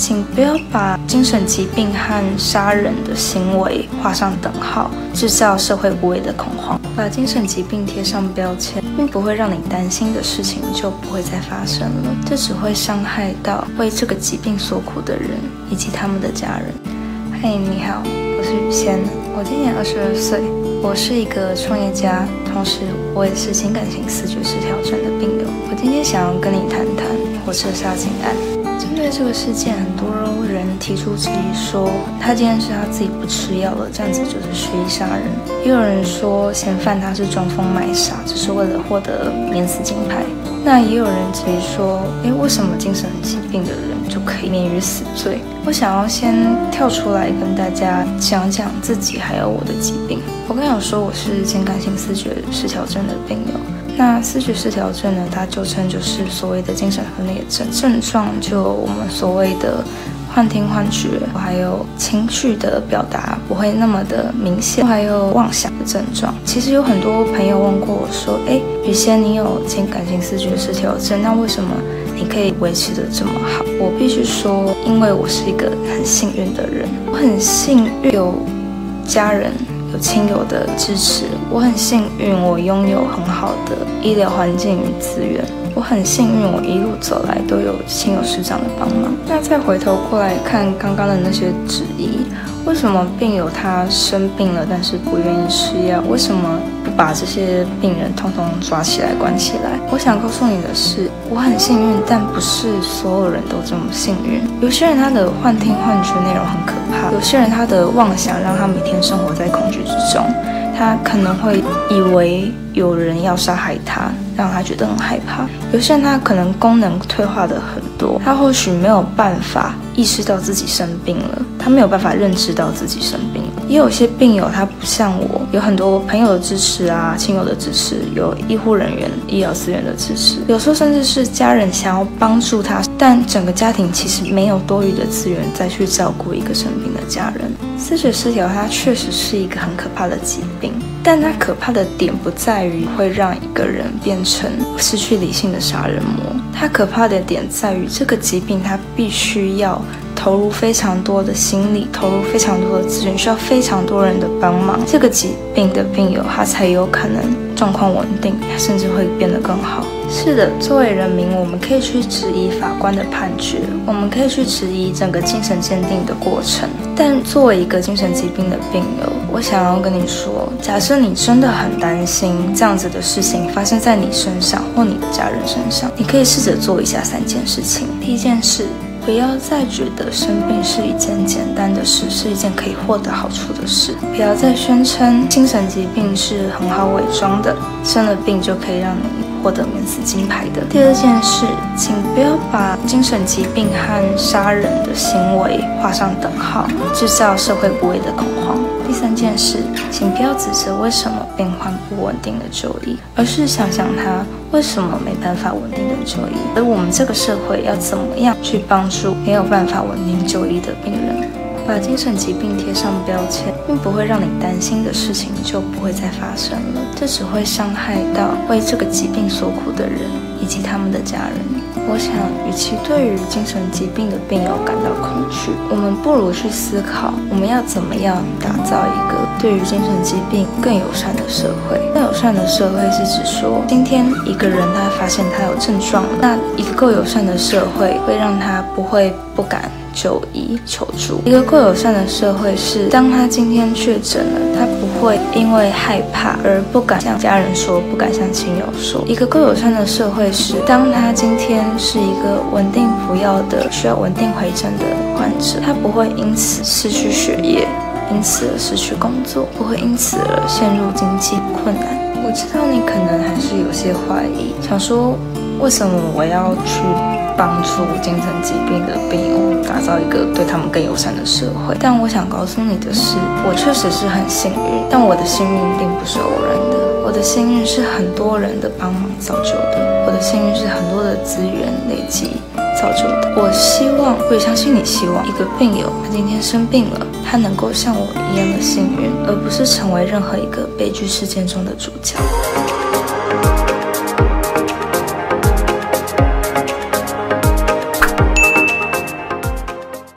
请不要把精神疾病和杀人的行为画上等号，制造社会无谓的恐慌。把精神疾病贴上标签，并不会让你担心的事情就不会再发生了，这只会伤害到为这个疾病所苦的人以及他们的家人。嘿，你好，我是雨仙，我今年22岁，我是一个创业家，同时我也是情感型思觉失调症的病友。我今天想要跟你谈谈火车杀警案。针对这个事件，很多人提出质疑说，他今天是他自己不吃药了，这样子就是蓄意杀人。也有人说，嫌犯他是装疯卖傻，只是为了获得免死金牌。那也有人质疑说，为什么精神疾病的人就可以免于死罪？我想要先跳出来跟大家讲讲自己还有我的疾病。我刚有说我是情感性思觉失调症的病友。那思觉失调症呢，它旧称就是所谓的精神分裂症，症状就我们所谓的幻听幻觉，还有情绪的表达不会那么的明显，还有妄想的症状。其实有很多朋友问过我说，雨仙，你有情感性思觉失调症，那为什么你可以维持得这么好？我必须说，因为我是一个很幸运的人，我很幸运有家人有亲友的支持，我很幸运我拥有很好的医疗环境与资源，我很幸运我一路走来都有亲友师长的帮忙。那再回头过来看刚刚的那些质疑，为什么病友他生病了但是不愿意吃药？为什么不把这些病人通通抓起来关起来？我想告诉你的是，我很幸运，但不是所有人都这么幸运。有些人他的幻听幻觉内容很可怕，有些人他的妄想让他每天生活在恐惧之中，他可能会以为有人要杀害他，让他觉得很害怕。有些人他可能功能退化的很多，他或许没有办法意识到自己生病了，他没有办法认知到自己生病了。也有些病友他不像我，有很多朋友的支持啊，亲友的支持，有医护人员、医疗资源的支持，有时候甚至是家人想要帮助他，但整个家庭其实没有多余的资源再去照顾一个生病的家人。思觉失调它确实是一个很可怕的疾病，但它可怕的点不在于会让一个人变成失去理性的杀人魔，它可怕的点在于这个疾病它必须要投入非常多的心力，投入非常多的资源，需要非常多人的帮忙，这个疾病的病友他才有可能状况稳定，甚至会变得更好。是的，作为人民，我们可以去质疑法官的判决，我们可以去质疑整个精神鉴定的过程，但作为一个精神疾病的病友，我想要跟你说，假设你真的很担心这样子的事情发生在你身上或你的家人身上，你可以试着做以下3件事情。第一件事，不要再觉得生病是一件简单的事，是一件可以获得好处的事。不要再宣称精神疾病是很好伪装的，生了病就可以让你获得免死金牌的。第二件事，请不要把精神疾病和杀人的行为画上等号，制造社会无谓的恐慌。第3件事，请不要指责为什么病患不稳定的就医，而是想想他为什么没办法稳定的就医，而我们这个社会要怎么样去帮助没有办法稳定就医的病人。把精神疾病贴上标签，并不会让你担心的事情就不会再发生了，这只会伤害到为这个疾病所苦的人以及他们的家人。我想，与其对于精神疾病的病友感到恐惧，我们不如去思考，我们要怎么样打造一个对于精神疾病更友善的社会。更友善的社会是指说，今天一个人他发现他有症状了，那一个够友善的社会会让他不敢就医求助。一个够友善的社会是，当他今天确诊了，他不会因为害怕而不敢向家人说，不敢向亲友说。一个够友善的社会是，当他今天是一个稳定服药的、需要稳定回诊的患者，他不会因此失去学业，因此而失去工作，不会因此而陷入经济困难。我知道你可能还是有些怀疑，想说为什么我要去帮助精神疾病的病友，打造一个对他们更友善的社会？但我想告诉你的是，我确实是很幸运，但我的幸运并不是偶然的，我的幸运是很多人的帮忙造就的，我的幸运是很多的资源累积造就的。我希望，我也相信你希望，一个病友他今天生病了，他能够像我一样的幸运，而不是成为任何一个悲剧事件中的主角。